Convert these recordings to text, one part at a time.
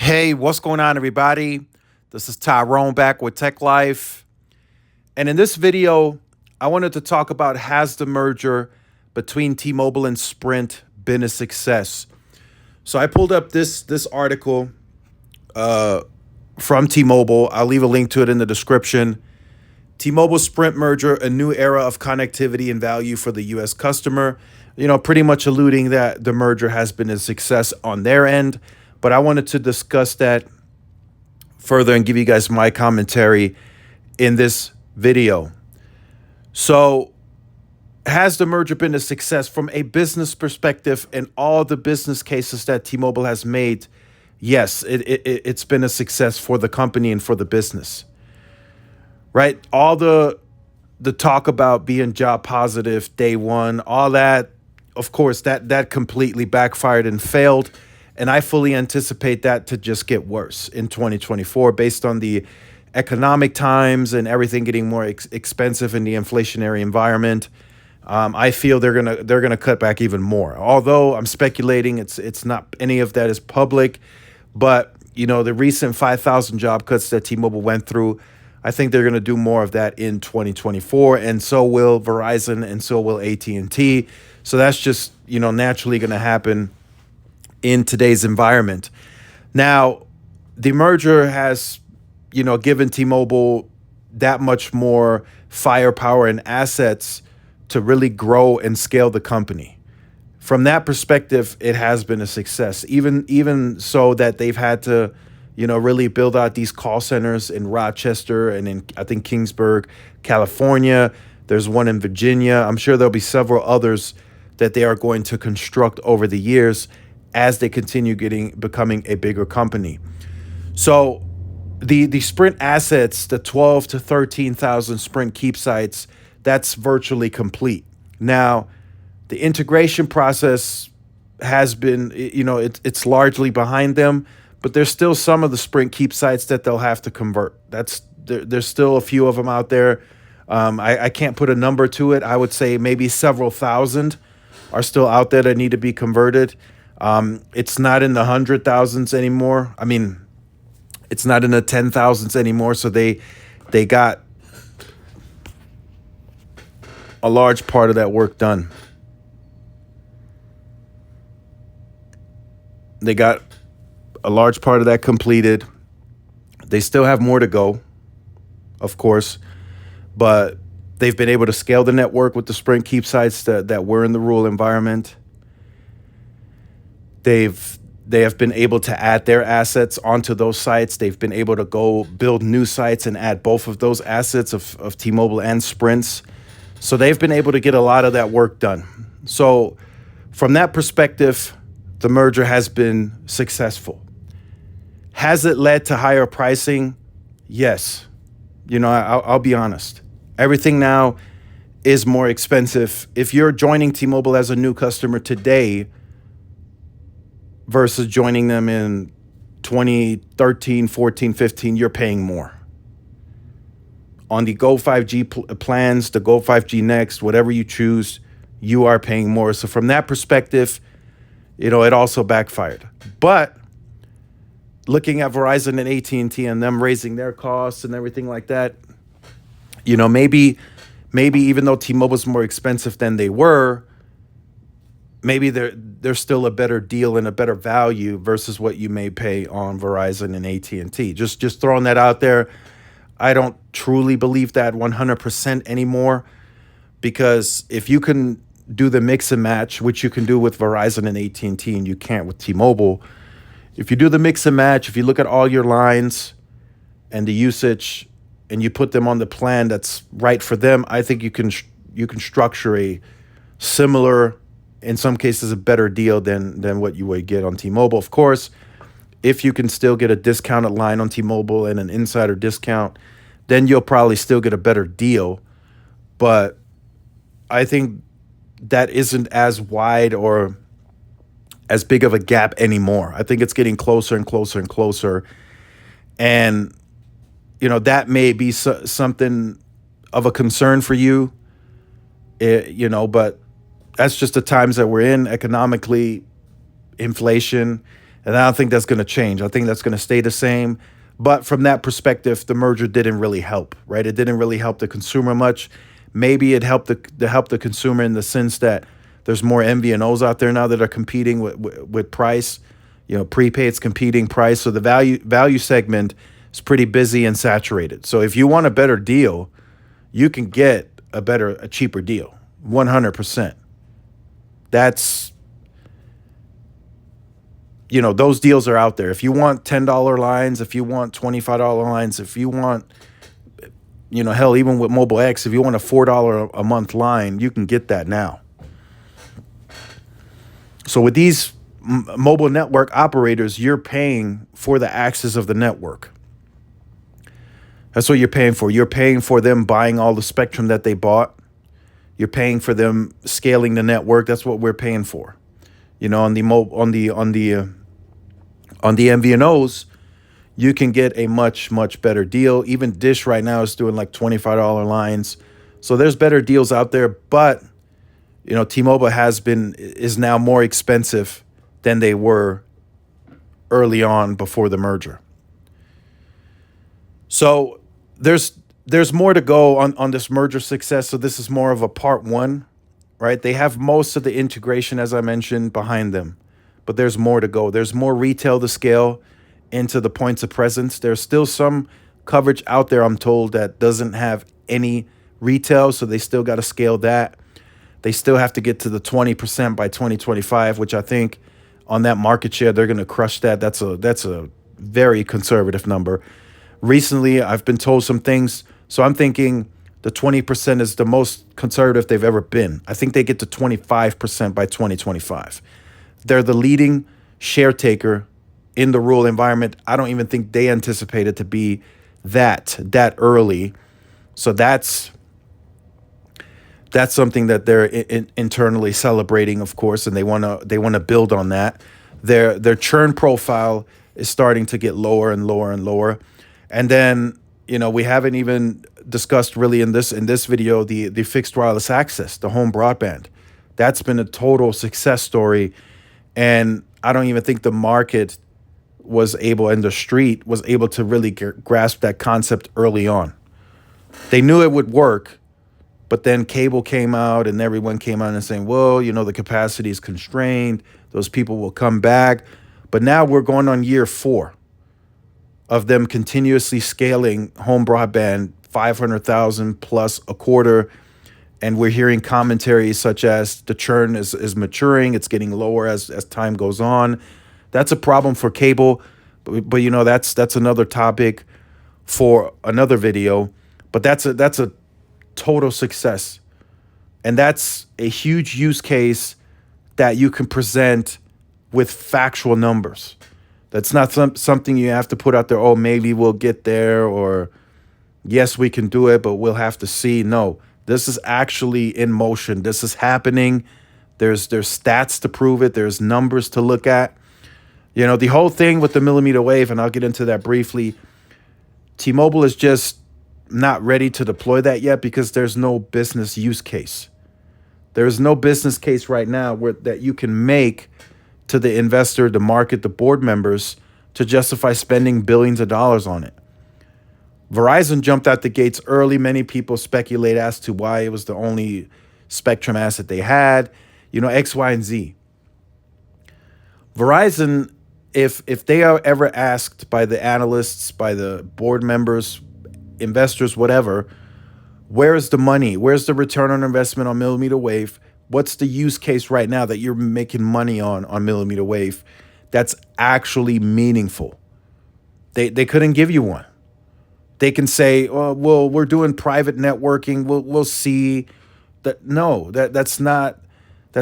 Hey, what's going on, everybody? This is Tyrone back with Tech Life. And in this video, I wanted to talk about, has the merger between T-Mobile and Sprint been a success? So I pulled up this article from T-Mobile. I'll leave a link to it in the description. T-Mobile Sprint merger, a new era of connectivity and value for the US customer. Pretty much alluding that the merger has been a success on their end. But I wanted to discuss that further and give you guys my commentary in this video. So, has the merger been a success from a business perspective and all the business cases that T-Mobile has made? Yes, it's been a success for the company and for the business, right? All the talk about being job positive day one, all that, of course, that completely backfired and failed. And I fully anticipate that to just get worse in 2024 based on the economic times and everything getting more expensive in the inflationary environment. I feel they're gonna cut back even more. Although I'm speculating, it's not any of that is public, but the recent 5,000 job cuts that T-Mobile went through, I think they're gonna do more of that in 2024, and so will Verizon, and so will AT&T. So that's just naturally gonna happen in today's environment. Now, the merger has, given T-Mobile that much more firepower and assets to really grow and scale the company. From that perspective, it has been a success. Even so that they've had to, really build out these call centers in Rochester and in, I think, Kingsburg, California. There's one in Virginia. I'm sure there'll be several others that they are going to construct over the years as they continue becoming a bigger company. So the Sprint assets, the 12 to 13,000 Sprint keep sites, that's virtually complete. Now, the integration process has been, it's largely behind them, but there's still some of the Sprint keep sites that they'll have to convert. There's still a few of them out there. I can't put a number to it. I would say maybe several thousand are still out there that need to be converted. It's not in the 100,000s anymore. I mean, it's not in the 10,000s anymore. So they got a large part of that work done. They got a large part of that completed. They still have more to go, of course, but they've been able to scale the network with the Sprint keep sites that were in the rural environment. They have been able to add their assets onto those sites. They've been able to go build new sites and add both of those assets of T-Mobile and Sprint's. So they've been able to get a lot of that work done. So from that perspective, the merger has been successful. Has it led to higher pricing? Yes. I'll be honest. Everything now is more expensive. If you're joining T-Mobile as a new customer today versus joining them in 2013, 14, 15, you're paying more. On the Go 5G plans, the Go 5G Next, whatever you choose, you are paying more. So from that perspective, it also backfired. But looking at Verizon and AT&T and them raising their costs and everything like that, maybe even though T-Mobile's more expensive than they were, maybe they're still a better deal and a better value versus what you may pay on Verizon and AT&T. Just throwing that out there. I don't truly believe that 100% anymore, because if you can do the mix and match, which you can do with Verizon and AT&T and you can't with T-Mobile, if you do the mix and match, if you look at all your lines and the usage and you put them on the plan that's right for them, I think you can structure a similar, in some cases, a better deal than what you would get on T-Mobile. Of course, if you can still get a discounted line on T-Mobile and an insider discount, then you'll probably still get a better deal. But I think that isn't as wide or as big of a gap anymore. I think it's getting closer and closer and closer. And, that may be something of a concern for you, but that's just the times that we're in economically. Inflation And I don't think that's going to change. I think that's going to stay the same. But from that perspective, the merger didn't really help, right? It didn't really help the consumer much. Maybe it helped the consumer in the sense that there's more MVNOs out there now that are competing with price. You know, prepaid's competing price. So the value segment is pretty busy and saturated. So if you want a better deal, you can get a cheaper deal, 100%. That's, those deals are out there. If you want $10 lines, if you want $25 lines, if you want, hell, even with Mobile X, if you want a $4 a month line, you can get that now. So with these mobile network operators, you're paying for the access of the network. That's what you're paying for. You're paying for them buying all the spectrum that they bought. You're paying for them scaling the network. That's what we're paying for. On the MVNOs, you can get a much, much better deal. Even Dish right now is doing like $25 lines. So there's better deals out there, but T-Mobile is now more expensive than they were early on before the merger. So there's more to go on this merger success. So this is more of a part one, right? They have most of the integration, as I mentioned, behind them, but there's more to go. There's more retail to scale into the points of presence. There's still some coverage out there, I'm told, that doesn't have any retail, so they still got to scale that. They still have to get to the 20% by 2025, which I think on that market share, they're going to crush that. That's a very conservative number. Recently, I've been told some things, so I'm thinking the 20% is the most conservative they've ever been. I think they get to 25% by 2025. They're the leading share taker in the rural environment. I don't even think they anticipated to be that early. So that's something that they're internally celebrating, of course, and they want to build on that. Their churn profile is starting to get lower and lower and lower. And then, we haven't even discussed really in this video the fixed wireless access, the home broadband. That's been a total success story, and I don't even think the market and the street was able to really grasp that concept early on. They knew it would work, but then cable came out and everyone came out and saying, well, the capacity is constrained. Those people will come back. But now we're going on year 4 of them continuously scaling home broadband, 500,000 plus a quarter. And we're hearing commentaries such as the churn is maturing. It's getting lower as time goes on. That's a problem for cable. But that's another topic for another video. But that's a total success. And that's a huge use case that you can present with factual numbers. That's not something you have to put out there, oh, maybe we'll get there, or yes, we can do it, but we'll have to see. No, this is actually in motion. This is happening. There's stats to prove it. There's numbers to look at. The whole thing with the millimeter wave, and I'll get into that briefly, T-Mobile is just not ready to deploy that yet because there's no business use case. There is no business case right now that you can make to the investor, the market, the board members to justify spending billions of dollars on it. Verizon jumped out the gates early. Many people speculate as to why it was the only spectrum asset they had. X, Y, and Z. Verizon, if they are ever asked by the analysts, by the board members, investors, whatever, where is the money? Where's the return on investment on millimeter wave? What's the use case right now that you're making money on millimeter wave that's actually meaningful? They couldn't give you one. They can say, oh, well, we're doing private networking. We'll see. No, that's not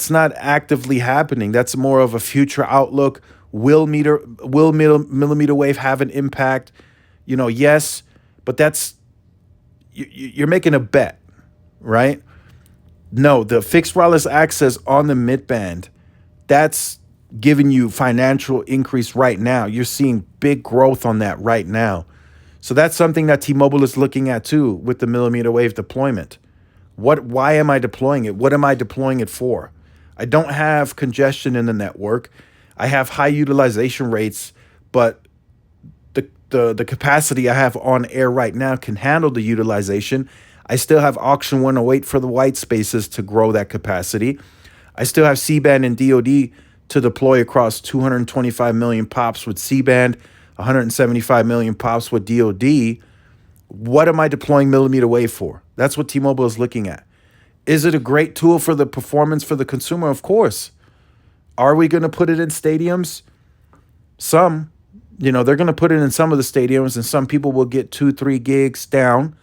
actively happening. That's more of a future outlook. Will millimeter wave have an impact? Yes, but you're making a bet, right? No, the fixed wireless access on the mid-band, that's giving you financial increase right now. You're seeing big growth on that right now. So that's something that T-Mobile is looking at too with the millimeter wave deployment. Why am I deploying it? What am I deploying it for? I don't have congestion in the network. I have high utilization rates, but the capacity I have on air right now can handle the utilization. I still have auction 108 for the white spaces to grow that capacity. I still have C-band and DoD to deploy across 225 million pops with C-band, 175 million pops with DoD. What am I deploying millimeter wave for? That's what T-Mobile is looking at. Is it a great tool for the performance for the consumer? Of course. Are we going to put it in stadiums? Some. They're going to put it in some of the stadiums, and some people will get 2-3 gigs down,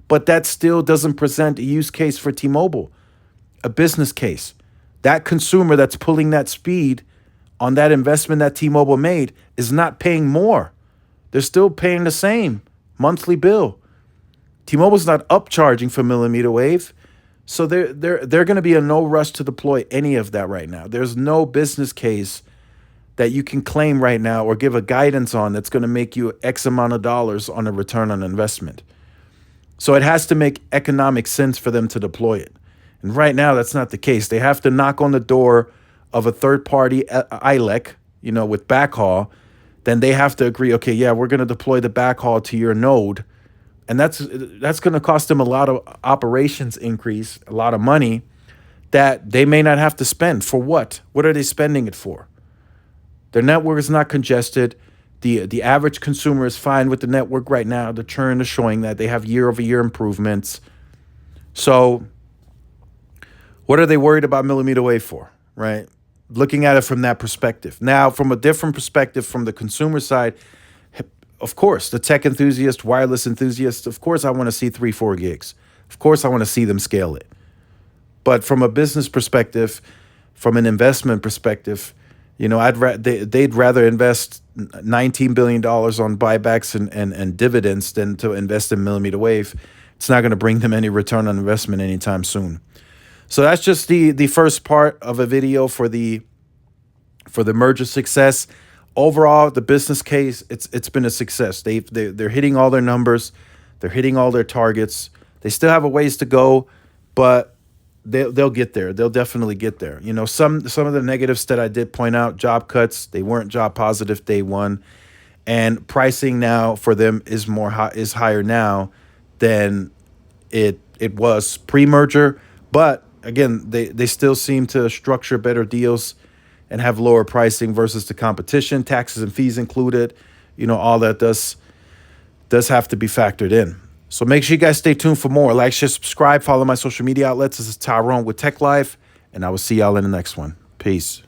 but that still doesn't present a use case for T-Mobile, a business case. That consumer that's pulling that speed on that investment that T-Mobile made is not paying more. They're still paying the same monthly bill. T-Mobile's not upcharging for millimeter wave, so they're going to be in no rush to deploy any of that right now. There's no business case that you can claim right now or give a guidance on that's going to make you X amount of dollars on a return on investment. So it has to make economic sense for them to deploy it. And right now, that's not the case. They have to knock on the door of a third-party ILEC, with backhaul. Then they have to agree, okay, yeah, we're going to deploy the backhaul to your node. And that's going to cost them a lot of operations increase, a lot of money that they may not have to spend. For what? What are they spending it for? Their network is not congested. The average consumer is fine with the network right now. The churn is showing that they have year-over-year improvements. So what are they worried about millimeter wave for, right? Looking at it from that perspective. Now, from a different perspective, from the consumer side, of course, the tech enthusiast, wireless enthusiast, of course I want to see 3-4 gigs. Of course I want to see them scale it. But from a business perspective, from an investment perspective, they'd rather invest $19 billion on buybacks and dividends than to invest in millimeter wave. It's not going to bring them any return on investment anytime soon. So that's just the first part of a video for the merger success. Overall, the business case, it's been a success. They're hitting all their numbers, they're hitting all their targets. They still have a ways to go, but they'll get there. They'll definitely get there. Some of the negatives that I did point out, job cuts, they weren't job positive day one, and pricing now for them is higher now than it was pre-merger. But again, they still seem to structure better deals and have lower pricing versus the competition, taxes and fees included. All that does have to be factored in. So make sure you guys stay tuned for more. Like, share, subscribe, follow my social media outlets. This is Tyrone with Tech Life, and I will see y'all in the next one. Peace.